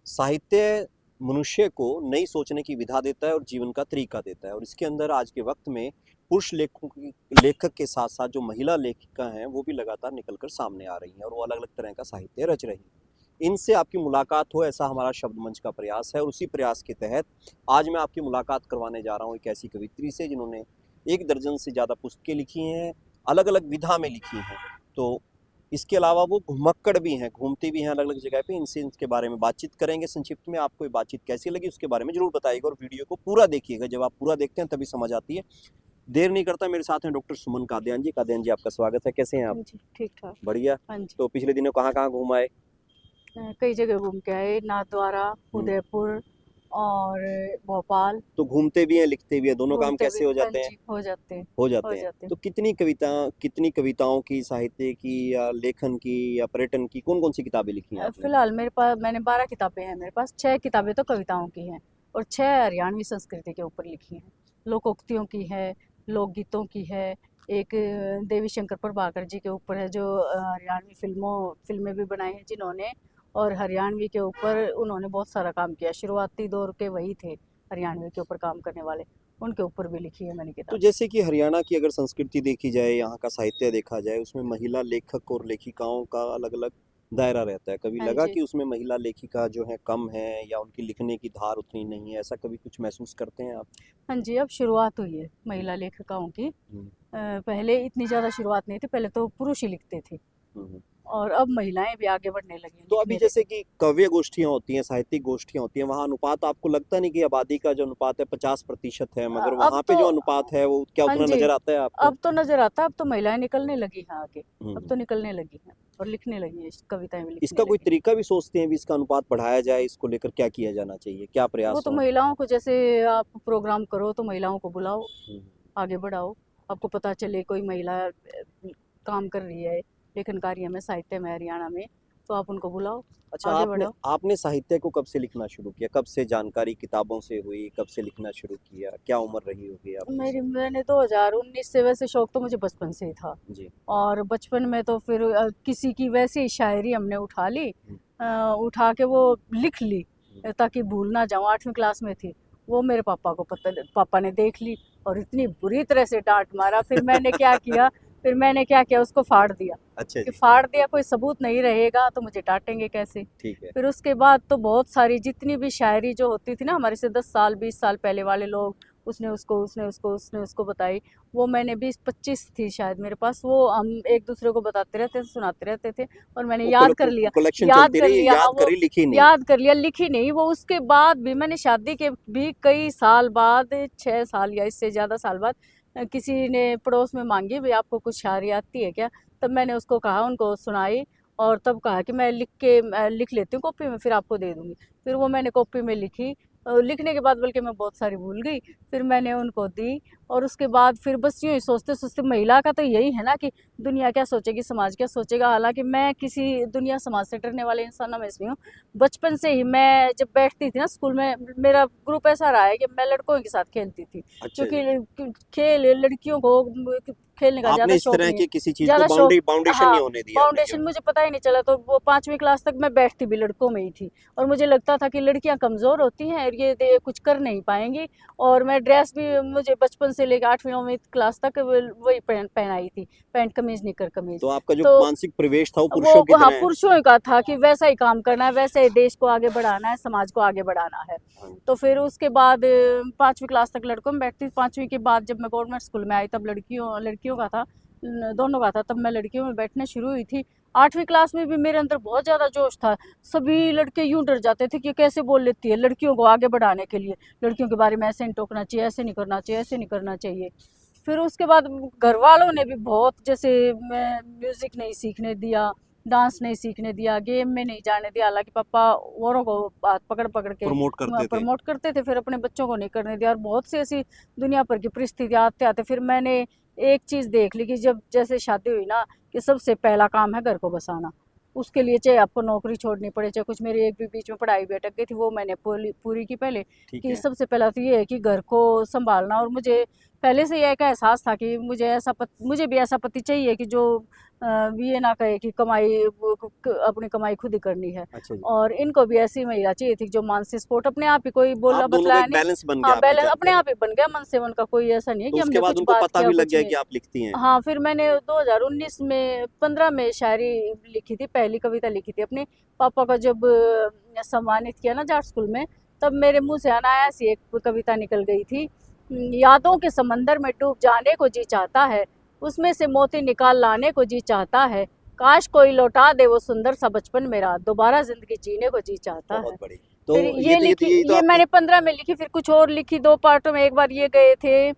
साहित्य मनुष्य को नई सोचने की विधा देता है और जीवन का तरीका देता है। और इसके अंदर आज के वक्त में पुरुष लेखक के साथ साथ जो महिला लेखिका हैं वो भी लगातार निकलकर सामने आ रही हैं और वो अलग अलग तरह का साहित्य रच रही हैं। इनसे आपकी मुलाकात हो, ऐसा हमारा शब्द मंच का प्रयास है। और उसी प्रयास के तहत आज मैं आपकी मुलाकात करवाने जा रहा हूँ एक ऐसी कवित्री से जिन्होंने 1 दर्जन से ज़्यादा पुस्तकें लिखी हैं, अलग अलग विधा में लिखी हैं। तो इसके अलावा वो घुमक्कड़ भी हैं, घूमती भी हैं अलग अलग जगह पे। इनसे इसके बारे में बातचीत करेंगे संक्षिप्त में। आपको ये बातचीत कैसी लगी उसके बारे में जरूर बताइएगा और वीडियो को पूरा देखिएगा। जब आप पूरा देखते हैं तभी समझ आती है। देर नहीं करता, मेरे साथ हैं डॉक्टर सुमन कादियान जी। कादियान जी, आपका स्वागत है। कैसे हैं आप? जी ठीक ठाक। बढ़िया। हाँ जी। तो पिछले दिनों कहाँ कहाँ घूम आए? कई जगह घूम के आए, नाथद्वारा, उदयपुर और भोपाल। तो घूमते भी हैं, लिखते भी हैं, दोनों काम घूमते कैसे भी, हो हाँ जाते हैं? जी, हो जाते हैं। हो हो जाते हैं। जाते हैं। तो कितनी कविताओं की, साहित्य की या लेखन की या पर्यटन की, कौन कौन सी किताबें लिखी हैं आपने? फिलहाल मेरे पास मैंने 12 किताबें हैं। मेरे पास 6 किताबें तो कविताओं की हैं और 6 हरियाणवी संस्कृति के ऊपर लिखी हैं। लोकोक्तियों की है, लोकगीतों की है। एक देवी शंकर प्रभाकर जी के ऊपर है जो हरियाणवी फिल्में भी बनाई हैं जिन्होंने। और हरियाणवी के ऊपर उन्होंने बहुत सारा काम किया। शुरुआती दौर के वही थे हरियाणवी के ऊपर काम करने वाले। उनके ऊपर भी लिखी है मैंने तो किताब। जैसे कि हरियाणा की अगर संस्कृति देखी जाए, यहाँ का साहित्य देखा जाए, उसमें महिला लेखक और लेखिकाओं का अलग अलग दायरा रहता है। कभी हाँ लगा जी। कि उसमें महिला लेखिका जो है कम है या उनकी लिखने की धार उतनी नहीं है, ऐसा कभी कुछ महसूस करते हैं आप? हाँ जी, अब शुरुआत हुई है महिला लेखिकाओं की। हम्म, पहले इतनी ज़्यादा शुरुआत नहीं थी, पहले तो पुरुष ही लिखते थे हम्म। और अब महिलाएं भी आगे बढ़ने लगी हैं तो अभी लिखने जैसे में। कि काव्य गोष्ठियां होती हैं, साहित्यिक गोष्ठियां होती हैं, वहाँ अनुपात आपको लगता नहीं कि आबादी का जो अनुपात है 50% है, मगर अब वहाँ पे तो, जो अनुपात है वो क्या हाँ उतना जी, नजर आता है आपको? अब तो नजर आता है। अब तो महिलाएं निकलने लगी हैं आगे। अब हम्म। तो निकलने लगी हैं और लिखने लगी हैं, कविताएं भी लिखने इसका कोई लगी हैं। तरीका भी सोचते हैं भी इसका अनुपात बढ़ाया जाए, इसको लेकर क्या किया जाना चाहिए, क्या वो प्रयास तो हो? महिलाओं को, जैसे आप प्रोग्राम करो तो महिलाओं को बुलाओ, हम्म। आगे बढ़ाओ। आपको पता चले कोई महिला काम कर रही है लेखन कार्य में, साहित्य में हरियाणा में, तो आप उनको बुलाओ, अच्छा, आगे आपने बढ़ाओ। आपने साहित्य को कब से लिखना शुरू किया? कब से जानकारी किताबों से हुई? कब से लिखना शुरू किया? क्या उम्र रही होगी आपकी उस समय? मैंने 2019 से, वैसे शौक तो मुझे बचपन से ही था। जी। और बचपन में तो फिर किसी की वैसे ही शायरी हमने उठा ली, हम्म, उठा के वो लिख ली हम्म। ताकि भूल ना जाऊँ। 8वीं क्लास में थी। वो मेरे पापा ने देख ली और इतनी बुरी तरह से डांट मारा। फिर मैंने क्या किया, उसको फाड़ दिया। अच्छा कि जी। फाड़ दिया, कोई सबूत नहीं रहेगा तो मुझे डांटेंगे कैसे। ठीक है। फिर उसके बाद तो बहुत सारी जितनी भी शायरी जो होती थी ना हमारे से 10 साल 20 साल पहले वाले लोग, उसने उसको बताई। वो मैंने 20-25 थी शायद मेरे पास। वो हम एक दूसरे को बताते रहते थे, सुनाते रहते थे और मैंने वो याद कर लिया। कलेक्शन याद चलती कर रही, लिया, हाँ, याद वो करी, लिखी नहीं। याद कर लिया, लिखी नहीं। वो उसके बाद भी मैंने शादी के भी कई साल बाद, 6 साल या इससे ज़्यादा साल बाद, किसी ने पड़ोस में मांगी, भाई आपको कुछ शायरी आती है क्या? तब मैंने उसको कहा, उनको सुनाई और तब कहा कि मैं लिख लेती हूँ कॉपी में, फिर आपको दे दूँगी। फिर वो मैंने कॉपी में लिखी। लिखने के बाद बल्कि मैं बहुत सारी भूल गई। फिर मैंने उनको दी और उसके बाद फिर बस यूँ ही सोचते-सोचते, महिला का तो यही है ना कि दुनिया क्या सोचेगी, समाज क्या सोचेगा। हालाँकि मैं किसी दुनिया समाज से डरने वाले इंसानों में से हूँ। बचपन से ही मैं जब बैठती थी ना स्कूल में, मेरा ग्रुप ऐसा रहा है कि मैं लड़कों के साथ खेलती थी। अच्छा जी। क्योंकि खेल लड़कियों को खेलने का आपने ज़्यादा इस शौक तरह नहीं है। की किसी चीज को ज़्यादा शौक, बाउंडेशन नहीं हाँ, होने दिया अपने फाउंडेशन जीवन मुझे पता ही नहीं चला। तो वो 5वीं क्लास तक मैं बैठती भी लड़कों में ही थी और मुझे लगता था कि लड़कियां कमज़ोर होती हैं और कुछ कर नहीं पाएंगी। और मैं ड्रेस भी, मुझे बचपन से लेकर 8वीं 9वीं क्लास तक वही पहनाई थी, पैंट कमीज निकर में? कमीज। तो आपका जो तो मानसिक प्रवेश था वो पुरुषों की वो, हाँ, तरह है। पुरुषों का था कि वैसा ही काम करना है, वैसे ही देश को आगे बढ़ाना है, समाज को आगे बढ़ाना है। हाँ। तो फिर उसके बाद 5वीं क्लास तक लड़कों में बैठती थी। 5वीं के बाद जब मैं गवर्नमेंट स्कूल में आई तब लड़कियों लड़कियों का था, दोनों का था। तब मैं लड़कियों में बैठने शुरू हुई थी। 8वीं क्लास में भी मेरे अंदर बहुत ज़्यादा जोश था। सभी लड़के यूं डर जाते थे कि कैसे बोल लेती है लड़कियों को आगे बढ़ाने के लिए, लड़कियों के बारे में ऐसे नहीं टोकना चाहिए, ऐसे नहीं करना चाहिए, ऐसे नहीं करना चाहिए। फिर उसके बाद घर वालों ने भी बहुत, जैसे मैं म्यूज़िक नहीं सीखने दिया, डांस नहीं सीखने दिया, गेम में नहीं जाने दिया। हालांकि पापा औरों को बात पकड़ पकड़ के प्रमोट करते थे। प्रमोट करते थे, फिर अपने बच्चों को नहीं करने दिया। और बहुत सी ऐसी दुनिया भर की परिस्थिति आते आते फिर मैंने एक चीज़ देख ली कि जब जैसे शादी हुई ना, कि सबसे पहला काम है घर को बसाना। उसके लिए चाहे आपको नौकरी छोड़नी पड़े, चाहे कुछ, मेरी एक भी बीच में पढ़ाई भी अटक गई थी, वो मैंने पूरी पूरी की पहले। ठीक कि है। सबसे पहला तो ये है कि घर को संभालना। और मुझे पहले से ये एक एहसास था कि मुझे भी ऐसा पति चाहिए कि जो ये ना कहे कि अपनी कमाई खुद ही करनी है। अच्छा जी। और इनको भी ऐसी महिला चाहिए थी जो मानसिक सपोर्ट अपने आप ही, कोई बोला आप दोनों का बतलाया एक नहीं। बैलेंस बन गया हाँ, आपके बैलेंस चलते अपने में। आप ही बन गया, मन से मन का कोई ऐसा नहीं है तो कि उसके हमने बाद कुछ उनको बात पता किया भी लग कुछ गया नहीं। कि आप लिखती हैं। हाँ, फिर मैंने 2019 में 15 में शायरी लिखी थी, पहली कविता लिखी थी अपने पापा का जब सम्मानित किया ना जाट स्कूल में, तब मेरे मुंह से अनायास ही एक कविता निकल गई थी। यादों के समंदर में डूब जाने को जी चाहता है, उसमें से मोती निकाल लाने को जी चाहता है, काश कोई लौटा दे वो सुंदर सा बचपन मेरा, दोबारा जिंदगी जीने को जी चाहता है। बहुत बड़ी। तो फिर ये लिखी, यही तो ये आपकी। मैंने 15 में लिखी, फिर कुछ और लिखी 2 पार्टों में। एक बार ये गए थे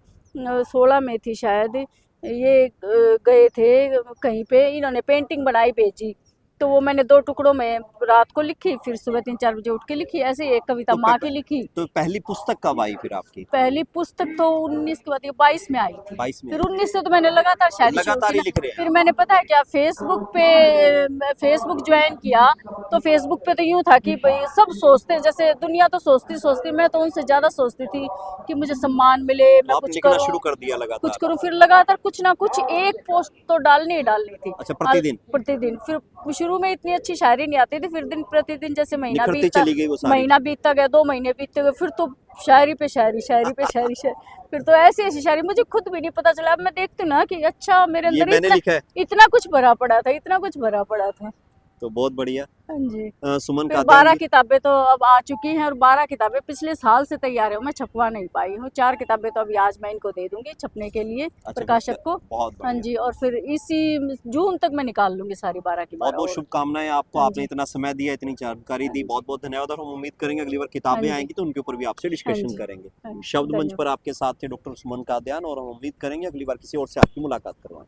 16 में थी शायद, ये गए थे कहीं पे, इन्होंने पेंटिंग बनाई भेजी, तो वो मैंने 2 टुकड़ों में रात को लिखी, फिर सुबह 3-4 बजे उठ के लिखी। ऐसे ही एक कविता तो माँ की लिखी। तो पहली पुस्तक कब आई फिर आपकी? पहली पुस्तक तो 19 के बाद, ये 22 में आई थी। 22 में फिर आई। 19 से तो मैंने लगातार शायरी शुरू लगातार की ही ना। लिख रहे हैं फिर आप। मैंने पता है क्या, फेसबुक ज्वाइन किया, तो फेसबुक पे तो यूँ था कि भाई सब सोचते, जैसे दुनिया तो सोचती, मैं तो उनसे ज़्यादा सोचती थी कि मुझे सम्मान मिले, तो मैं आपने कुछ लिखना करूँ, शुरू कर दिया कुछ लगातार। करूँ। फिर लगातार कुछ ना कुछ एक पोस्ट तो डालनी ही डालनी थी। अच्छा, प्रतिदिन प्रतिदिन। फिर शुरू में इतनी अच्छी शायरी नहीं आती थी, फिर दिन प्रतिदिन जैसे निखरती चली गई वो सारी। महीना बीतता गया, 2 महीने बीतते गए, फिर तो शायरी पे शायरी, शायरी पे शायरी, फिर तो ऐसी ऐसी शायरी मुझे खुद भी नहीं पता चला। अब मैं देखती हूँ ना कि अच्छा मेरे ये अंदर मैंने लिखा है। इतना कुछ भरा पड़ा था, इतना कुछ भरा पड़ा था। तो बहुत बढ़िया। हाँ जी। सुमन फिर का 12 किताबें तो अब आ चुकी हैं, और 12 किताबें पिछले साल से तैयार है, मैं छपवा नहीं पाई हूँ। 4 किताबें तो अभी आज मैं इनको दे दूंगी छपने के लिए, प्रकाशक को। बहुत हाँ बढ़िया। जी, और फिर इसी जून तक मैं निकाल लूंगी सारी 12 की 12 बहुत बहुत और। शुभकामनाएं आपको। हाँ आपने जी। इतना समय दिया, इतनी जानकारी दी, हाँ जी। बहुत बहुत धन्यवाद। और हम उम्मीद करेंगे अगली बार हाँ किताबें जी। आएंगी तो उनके ऊपर भी आपसे हाँ डिस्कशन जी। करेंगे। हाँ जी, शब्द मंच धन्यवाद। पर आपके साथ थे डॉक्टर सुमन कादियान, और हम उम्मीद करेंगे अगली बार किसी और से आपकी मुलाकात करवाएं।